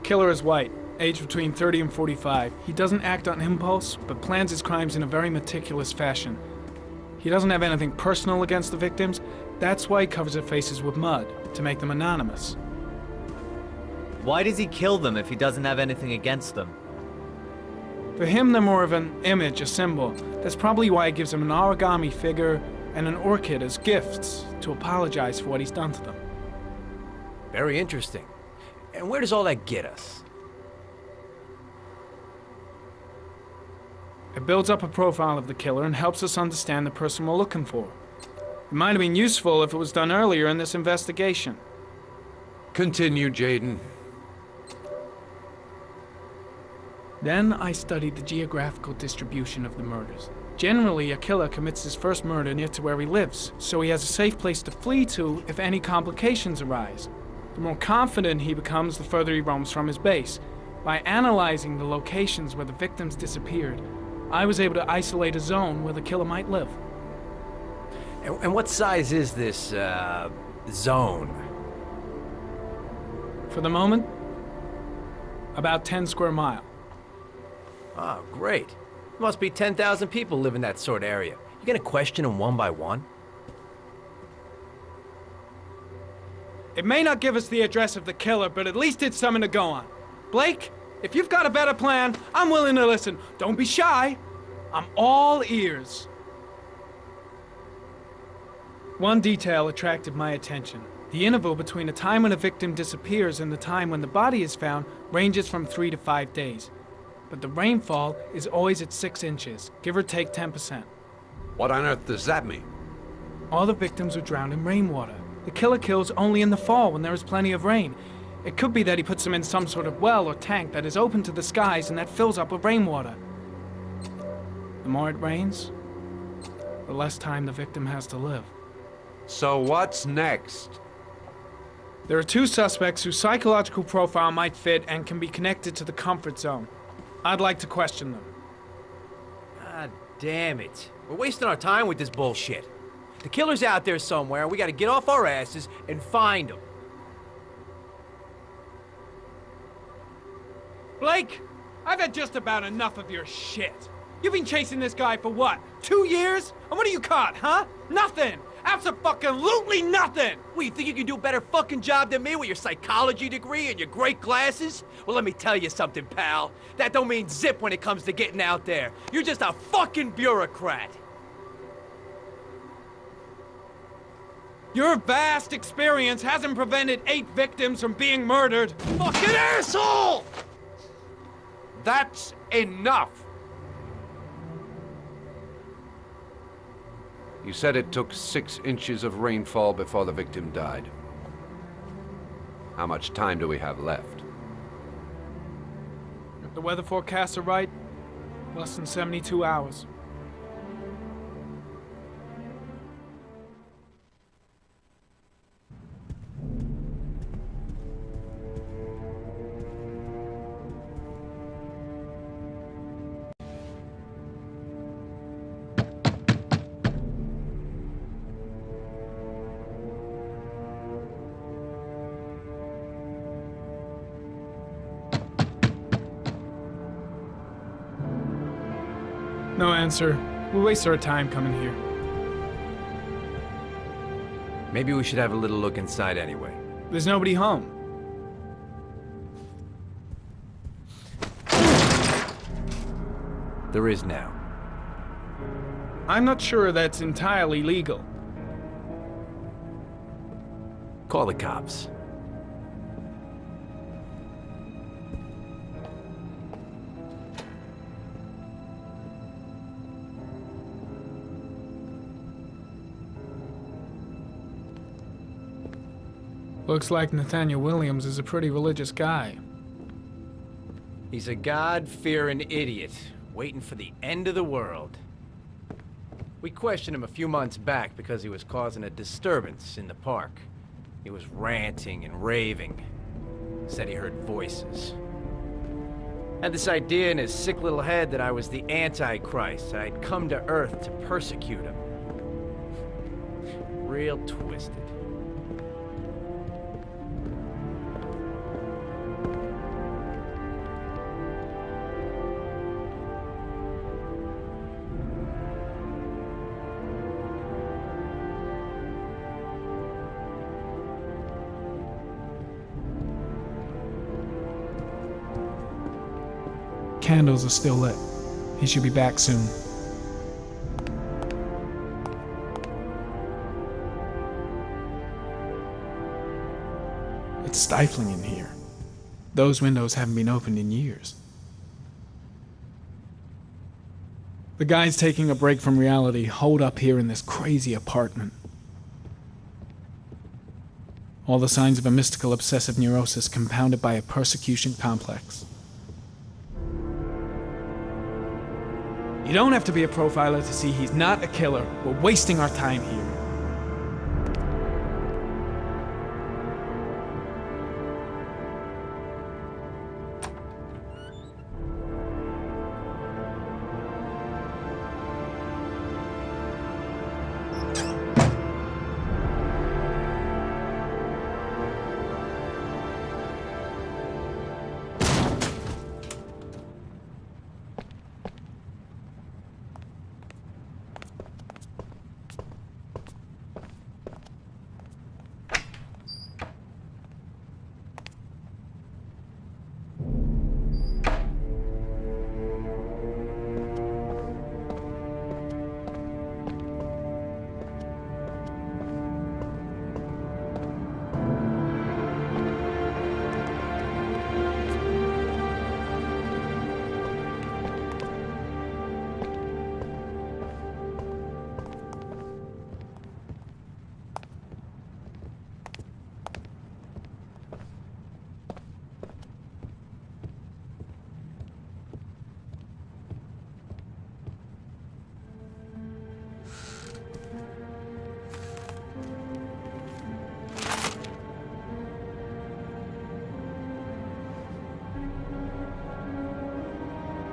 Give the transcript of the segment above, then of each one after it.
killer is white, aged between 30 and 45. He doesn't act on impulse, but plans his crimes in a very meticulous fashion. He doesn't have anything personal against the victims. That's why he covers their faces with mud, to make them anonymous. Why does he kill them if he doesn't have anything against them? For him, they're more of an image, a symbol. That's probably why he gives them an origami figure and an orchid as gifts to apologize for what he's done to them. Very interesting. And where does all that get us? It builds up a profile of the killer and helps us understand the person we're looking for. It might have been useful if it was done earlier in this investigation. Continue, Jayden. Then I studied the geographical distribution of the murders. Generally, a killer commits his first murder near to where he lives, so he has a safe place to flee to if any complications arise. The more confident he becomes, the further he roams from his base. By analyzing the locations where the victims disappeared, I was able to isolate a zone where the killer might live. And what size is this, zone? For the moment, about 10 square miles. Oh, great. There must be 10,000 people live in that sort of area. You gonna question them one by one? It may not give us the address of the killer, but at least it's something to go on. Blake, if you've got a better plan, I'm willing to listen. Don't be shy. I'm all ears. One detail attracted my attention. The interval between the time when a victim disappears and the time when the body is found ranges from 3 to 5 days. But the rainfall is always at 6 inches, give or take 10%. What on earth does that mean? All the victims were drowned in rainwater. The killer kills only in the fall when there is plenty of rain. It could be that he puts them in some sort of well or tank that is open to the skies and that fills up with rainwater. The more it rains, the less time the victim has to live. So what's next? There are 2 suspects whose psychological profile might fit and can be connected to the comfort zone. I'd like to question them. God damn it. We're wasting our time with this bullshit. The killer's out there somewhere, and we gotta get off our asses and find him. Blake, I've had just about enough of your shit. You've been chasing this guy for what, 2 years? And what have you caught, huh? Nothing! Abso-fucking-lutely nothing! What, you think you can do a better fucking job than me with your psychology degree and your great glasses? Well, let me tell you something, pal. That don't mean zip when it comes to getting out there. You're just a fucking bureaucrat. Your vast experience hasn't prevented 8 victims from being murdered. Fucking asshole! That's enough! You said it took 6 inches of rainfall before the victim died. How much time do we have left? If the weather forecasts are right, less than 72 hours. No answer. We waste our time coming here. Maybe we should have a little look inside anyway. There's nobody home. There is now. I'm not sure that's entirely legal. Call the cops. Looks like Nathaniel Williams is a pretty religious guy. He's a God-fearing idiot, waiting for the end of the world. We questioned him a few months back because he was causing a disturbance in the park. He was ranting and raving. Said he heard voices. Had this idea in his sick little head that I was the Antichrist, that I'd come to Earth to persecute him. Real twisted. candles are still lit. He should be back soon. It's stifling in here. Those windows haven't been opened in years. The guys taking a break from reality holed up here in this crazy apartment. All the signs of a mystical obsessive neurosis compounded by a persecution complex. You don't have to be a profiler to see he's not a killer. We're wasting our time here.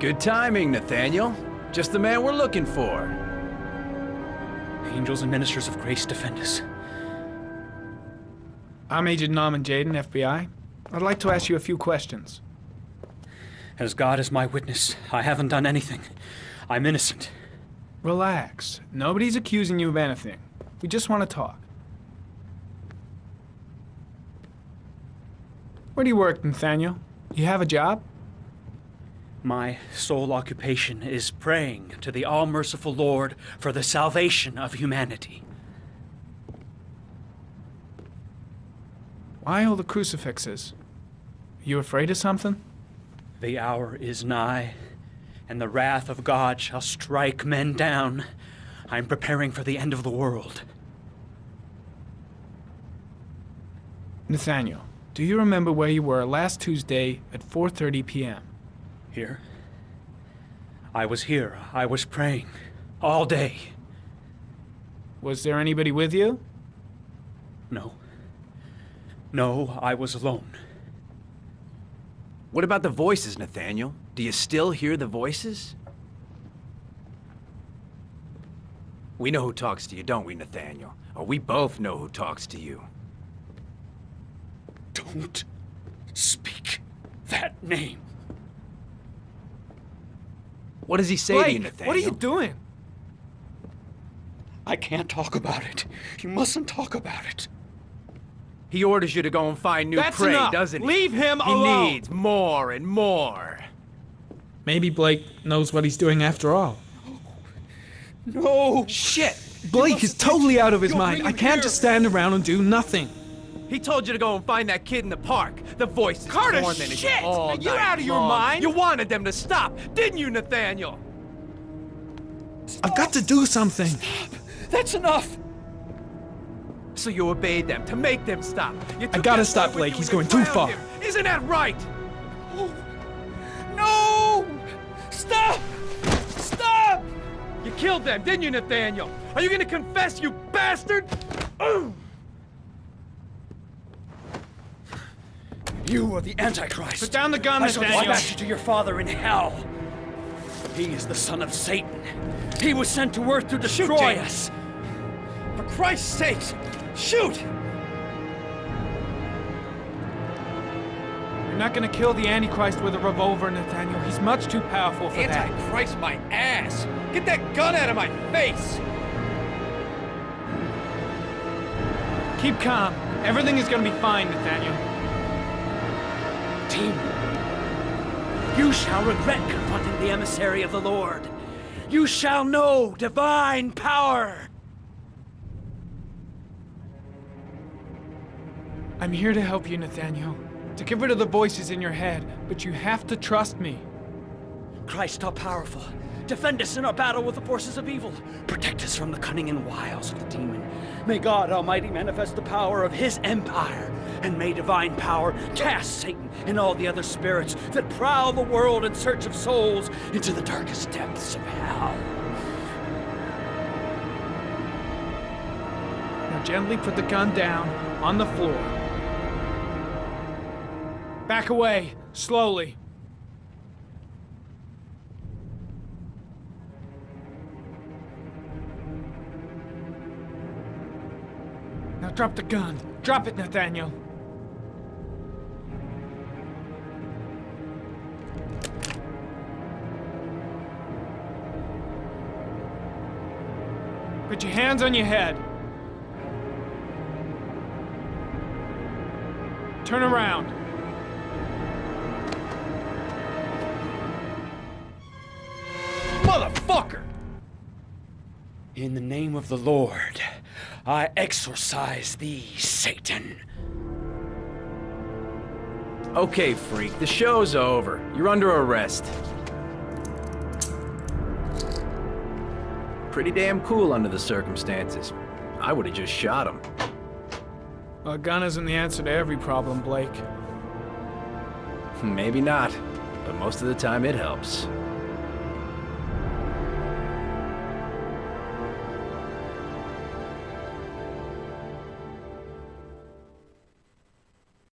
Good timing, Nathaniel. Just the man we're looking for. Angels and ministers of grace defend us. I'm Agent Norman Jayden, FBI. I'd like to ask you a few questions. As God is my witness, I haven't done anything. I'm innocent. Relax. Nobody's accusing you of anything. We just want to talk. Where do you work, Nathaniel? You have a job? My sole occupation is praying to the all-merciful Lord for the salvation of humanity. Why all the crucifixes? Are you afraid of something? The hour is nigh, and the wrath of God shall strike men down. I'm preparing for the end of the world. Nathaniel, do you remember where you were last Tuesday at 4:30 p.m.? Here? I was here. I was praying. All day. Was there anybody with you? No. No, I was alone. What about the voices, Nathaniel? Do you still hear the voices? We know who talks to you, don't we, Nathaniel? Or we both know who talks to you. Don't speak that name. What does he say to you, Blake, Nathaniel? what are you doing? I can't talk about it. You mustn't talk about it. He orders you to go and find new That's prey, enough. doesn't he? Leave him he alone. He needs more and more. Maybe Blake knows what he's doing after all. No! Shit! Blake is totally out of his You'll mind. bring I him can't here. just stand around and do nothing. He told you to go and find that kid in the park. The voice is Carter, tormenting shit! you all Are you night out of your long. mind? You wanted them to stop, didn't you, Nathaniel? I've got to do something. That's enough! So you obeyed them to make them stop. You took gotta that stop boy with Blake. you He's and you going too drowned far. him. Isn't that right? No! Stop! Stop! You killed them, didn't you, Nathaniel? Are you gonna confess, you bastard? You are the Antichrist. Put down the gun, I shall Nathaniel. dispatch you to your father in hell. He is the son of Satan. He was sent to earth to destroy James. us. For Christ's sakes, shoot! You're not gonna kill the Antichrist with a revolver, Nathaniel. He's much too powerful for that. Antichrist, my ass! Get that gun out of my face! Keep calm. Everything is gonna be fine, Nathaniel. Team, You shall regret confronting the emissary of the Lord. You shall know divine power. I'm here to help you, Nathaniel. To get rid of the voices in your head, but you have to trust me. Christ all-powerful, defend us in our battle with the forces of evil. Protect us from the cunning and wiles of the demon. May God Almighty manifest the power of His empire, and may divine power cast Satan and all the other spirits that prowl the world in search of souls into the darkest depths of hell. Now gently put the gun down on the floor. Back away, slowly. Now drop the gun. Drop it, Nathaniel. Put your hands on your head. Turn around. Motherfucker! In the name of the Lord, I exorcise thee, Satan. Okay, freak, the show's over. You're under arrest. Pretty damn cool under the circumstances. I would have just shot him. A gun isn't the answer to every problem, Blake. Maybe not, but most of the time it helps.